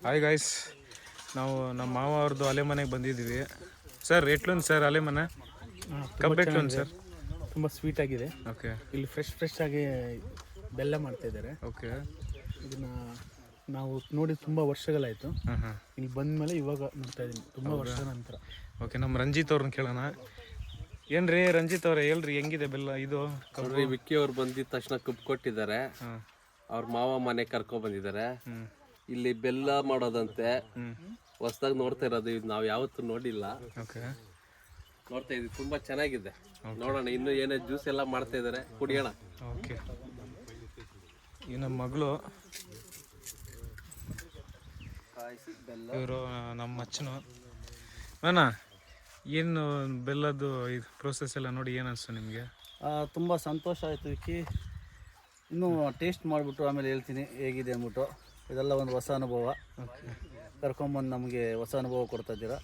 Hi guys, ನಾವು ನಮ್ಮ ಮಾವ ಅವ್ರದ್ದು ಅಲೆ ಮನೆಗೆ ಬಂದಿದ್ದೀವಿ. ಸರ್ ಎಟ್ಲೊಂದು ಸರ್ ಅಲೆ ಮನೆ ಕಬ್ಬು ಎಟ್ಲೊಂದು ಸರ್? ತುಂಬ ಸ್ವೀಟ್ ಆಗಿದೆ. ಓಕೆ, ಇಲ್ಲಿ ಫ್ರೆಶ್ ಆಗಿ ಬೆಲ್ಲ ಮಾಡ್ತಾ ಇದ್ದಾರೆ. ಓಕೆ, ಇದನ್ನ ನಾವು ನೋಡಿ ತುಂಬ ವರ್ಷಗಳಾಯಿತು. ಹಾಂ ಇಲ್ಲಿ ಬಂದ ಮೇಲೆ ಇವಾಗ ನೋಡ್ತಾ ಇದ್ದೀನಿ, ತುಂಬ ವರ್ಷದ ನಂತರ. ಓಕೆ, ನಮ್ಮ ರಂಜಿತ್ ಅವ್ರನ್ನ ಕೇಳೋಣ. ಏನ್ರಿ ರಂಜಿತ್ ಅವ್ರೆ, ಹೇಳ್ರಿ ಹೆಂಗಿದೆ ಬೆಲ್ಲ ಇದು? ನೋಡ್ರಿ, ವಿಕ್ಕಿ ಅವ್ರು ಬಂದಿದ ತಕ್ಷಣ ಕಬ್ಬು ಕೊಟ್ಟಿದ್ದಾರೆ. ಅವ್ರ ಮಾವ ಮನೆ ಕರ್ಕೊಂಡ್ ಬಂದಿದ್ದಾರೆ. ಇಲ್ಲಿ ಬೆಲ್ಲ ಮಾಡೋದಂತೆ ಹೊಸದಾಗಿ ನೋಡ್ತಾ ಇರೋದು, ಇದು ನಾವು ಯಾವತ್ತೂ ನೋಡಿಲ್ಲ. ಓಕೆ, ನೋಡ್ತಾ ಇದೀವಿ, ತುಂಬಾ ಚೆನ್ನಾಗಿದೆ. ನೋಡೋಣ, ಇನ್ನು ಏನೇ ಜ್ಯೂಸ್ ಎಲ್ಲ ಮಾಡ್ತಾ ಇದಾರೆ, ಕುಡಿಯೋಣ. ಓಕೆ, ಈ ನಮ್ಮ ಮಗಳು, ಇವರು ನಮ್ಮ ಅಚ್ಚನು. ಅಣ್ಣ, ಏನು ಬೆಲ್ಲದ್ದು ಇದು ಪ್ರೋಸೆಸ್ ಎಲ್ಲ ನೋಡಿ ಏನು ಅನಿಸ್ತು ನಿಮಗೆ? ತುಂಬ ಸಂತೋಷ ಆಯಿತು ವಿಕ್ಕಿ. ಇನ್ನೂ ಟೇಸ್ಟ್ ಮಾಡಿಬಿಟ್ಟು ಆಮೇಲೆ ಹೇಳ್ತೀನಿ ಹೇಗಿದೆ ಅಂದ್ಬಿಟ್ಟು. ಇದೆಲ್ಲ ಒಂದು ಹೊಸ ಅನುಭವ. ಕರ್ಕೊಂಬಂದು ನಮಗೆ ಹೊಸ ಅನುಭವ ಕೊಡ್ತಾ ಇದ್ದೀರಾ,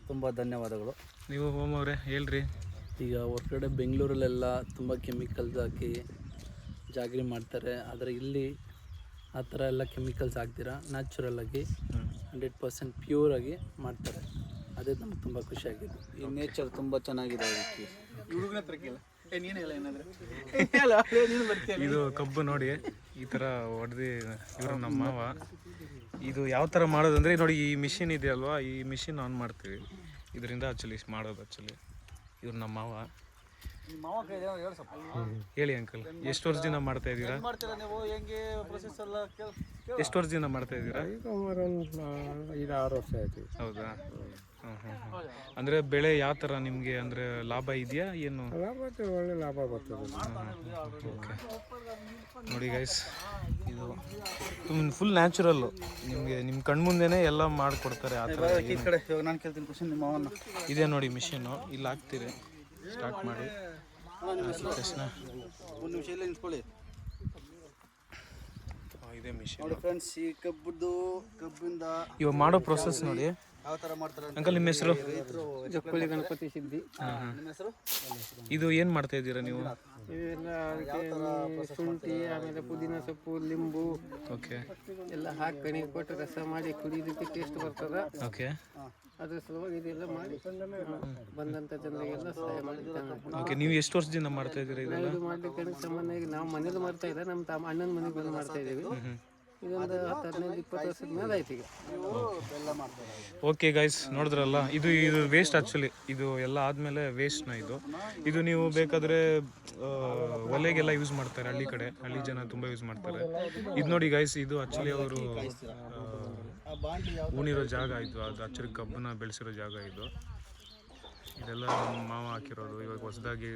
ತುಂಬ ಧನ್ಯವಾದಗಳು. ನೀವು ಹೋಮ್ ಅವರೇ ಹೇಳ್ರಿ. ಈಗ ಹೊರಗಡೆ ಬೆಂಗಳೂರಲ್ಲೆಲ್ಲ ತುಂಬ ಕೆಮಿಕಲ್ಸ್ ಹಾಕಿ ಜಾಗರಿ ಮಾಡ್ತಾರೆ, ಆದರೆ ಇಲ್ಲಿ ಆ ಥರ ಎಲ್ಲ ಕೆಮಿಕಲ್ಸ್ ಹಾಕ್ತೀರಾ ನ್ಯಾಚುರಲಾಗಿ 100% ಪ್ಯೂರಾಗಿ ಮಾಡ್ತಾರೆ. ಅದೇ ನಮ್ಗೆ ತುಂಬ ಖುಷಿಯಾಗಿದೆ. ಈ ನೇಚರ್ ತುಂಬ ಚೆನ್ನಾಗಿದೆ ವಿಕ್ಕಿ. ಇದು ಕಬ್ಬು ನೋಡಿ ಈ ಥರ ಹೊಡೆದು ಇವರು ನಮ್ಮ ಮಾವ. ಇದು ಯಾವ ಥರ ಮಾಡೋದಂದರೆ ನೋಡಿ, ಈ ಮಿಷಿನ್ ಇದೆಯಲ್ವಾ, ಈ ಮಿಷಿನ್ ಆನ್ ಮಾಡ್ತೀವಿ, ಇದರಿಂದ ಮಾಡೋದು ಆ್ಯಕ್ಚುಲಿ. ಇವ್ರು ನಮ್ಮ ಮಾವ. ಹೇಳಿ ಅಂಕಲ್, ಎಷ್ಟು ವರ್ಷದಿಂದ ಮಾಡ್ತಾ ಇದ್ದೀರಾ? ಎಷ್ಟು ವರ್ಷದಿಂದ ಮಾಡ್ತಾ ಇದ್ದೀರಾ? ಈಗ 5-6 ವರ್ಷ ಆಯ್ತು. ಹೌದಾ? ಅಂದರೆ ಬೆಳೆ ಯಾವ ಥರ ನಿಮಗೆ, ಅಂದರೆ ಲಾಭ ಇದೆಯಾ ಏನು? ಲಾಭ ಬರ್ತದೆ, ಒಳ್ಳೆ ಲಾಭ ಬರ್ತದೆ. ಓಕೆ, ನೋಡಿ ಗೈಸ್, ಇದು ಫುಲ್ ನ್ಯಾಚುರಲ್ಲು. ನಿಮಗೆ ನಿಮ್ಮ ಕಣ್ಮುಂದೆನೇ ಎಲ್ಲ ಮಾಡಿಕೊಡ್ತಾರೆ ಆ ಥರ. ಈ ಕಡೆ ನಾನು ಕೇಳ್ತೀನಿ ಕ್ವಶನ್ ನಿಮ್ಮ ಮಾವನ್ನ. ಇದೇ ನೋಡಿ ಮಿಷಿನ್ನು, ಇಲ್ಲಿ ಹಾಕ್ತೀರಿ, ಸ್ಟಾರ್ಟ್ ಮಾಡಿ ತಕ್ಷಣ ಒಂದು ನಿಮಿಷ ಇಲ್ಲೇ ನಿಂತ್ಕೊಳ್ಳಿ. ಇದೇ ಮಿಷಿನ್ ನೋಡಿ ಫ್ರೆಂಡ್ಸ್, ಈ ಕಬ್ಬಿಂದ ಇವಾಗ ಮಾಡೋ ಪ್ರೊಸೆಸ್ ನೋಡಿ. ಯಾವ ಥರ ಮಾಡ್ತಾರೆ ಅಂಕಲ್, ನಿಮ್ಮ ಹೆಸರು? ಜಕ್ಕುಳಿ ಗಣಪತಿ ಸಿದ್ಧಿ. ನಿಮ್ಮ ಹೆಸರು? ಇದು ಏನು ಮಾಡ್ತಾ ಇದ್ದೀರಾ ನೀವು? ಇವೆಲ್ಲ ಅದಕ್ಕೆ ಶುಂಠಿ, ಆಮೇಲೆ ಪುದೀನ ಸೊಪ್ಪು, ಲಿಂಬು ಓಕೆ, ಎಲ್ಲ ಹಾಕಿ ಕೊಟ್ಟು ರಸ ಮಾಡಿ ಕುಡಿಯೋದಕ್ಕೆ ಟೇಸ್ಟ್ ಬರ್ತದೆ. ಓಕೆ, ಅದ್ರ ಸಲುವಾಗಿ ಇದೆಲ್ಲ ಮಾಡಿ ಬಂದಂಥ ಜನರಿಗೆಲ್ಲ ಸಹಾಯ ಮಾಡಿದ್ದಾನೆ. ಓಕೆ. ನೀವು ಎಷ್ಟು ವರ್ಷದಿಂದ ಮಾಡ್ತಾ ಇದ್ದೀರಾ ಇದೆಲ್ಲ? ಇದು ಮಾಡ್ಲಿಕ್ಕೆ ಸಾಮಾನ್ಯವಾಗಿ ನಾವು ಮನೇಲಿ ಮಾಡ್ತಾ ಇಲ್ಲ, ನಮ್ಮ ಅಣ್ಣನ ಮನೆಗೆ ಬಂದು ಮಾಡ್ತಾ ಇದ್ದೀವಿ. ಇದೊಂದು 10-15-20 ವರ್ಷದ ಮೇಲೆ ಆಯ್ತು ಈಗ. ಓಕೆ ಗೈಸ್, ನೋಡಿದ್ರಲ್ಲ, ಇದು ವೇಸ್ಟ್ ಆ್ಯಕ್ಚುಲಿ. ಇದು ಎಲ್ಲ ಆದಮೇಲೆ ವೇಸ್ಟ್ನ ಇದು ನೀವು ಬೇಕಾದರೆ ಒಲೆಗೆಲ್ಲ ಯೂಸ್ ಮಾಡ್ತಾರೆ. ಹಳ್ಳಿ ಜನ ತುಂಬ ಯೂಸ್ ಮಾಡ್ತಾರೆ. ಇದು ನೋಡಿ ಗೈಸ್, ಇದು ಆ್ಯಕ್ಚುಲಿ ಅವರು ಉಣಿರೋ ಜಾಗ. ಇದು ಅದು ಆ್ಯಕ್ಚುಲಿ ಕಬ್ಬನ್ನ ಬೆಳೆಸಿರೋ ಜಾಗ. ಇದೆಲ್ಲ ನಮ್ಮ ಮಾವ ಹಾಕಿರೋದು. ಇವಾಗ ಹೊಸದಾಗಿ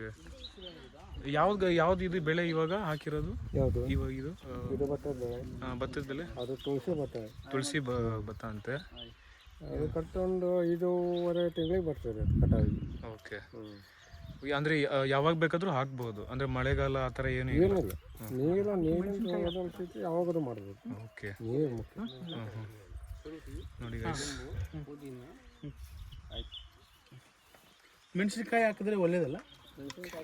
ಯಾವ್ದು ಇದು ಬೆಳೆ ಇವಾಗ ಹಾಕಿರೋದು? ಯಾವುದು ಇವಾಗ ಇದು ಭತ್ತದ ಬೆಳೆ? ಭತ್ತದ ಬೆಳೆ, ಅದು ತುಳಸಿ ಭತ್ತ. ತುಳಸಿ ಭತ್ತ ಅಂತೆ. ಅದು ಕಟ್ಟೊಂದು 5.5 ತಿಂಗಳಿಗೆ ಬರ್ತದೆ ಕಟಾವಿಗೆ. ಓಕೆ, ಅಂದರೆ ಯಾವಾಗ ಬೇಕಾದರೂ ಹಾಕ್ಬೋದು, ಅಂದರೆ ಮಳೆಗಾಲ ಆ ಥರ ಏನು ಇಲ್ಲ? ಏನಿಲ್ಲ, ನೀರಿನ ಸ್ಥಿತಿ ಯಾವಾಗಲೂ ಮಾಡ್ಬೋದು. ಓಕೆ, ನೀರು ಮುಖ್ಯ. ನೋಡಿ ಗೈಸ್, ಮೆಣಸಿನಕಾಯಿ ಹಾಕಿದ್ರೆ ಒಳ್ಳೇದಲ್ಲ?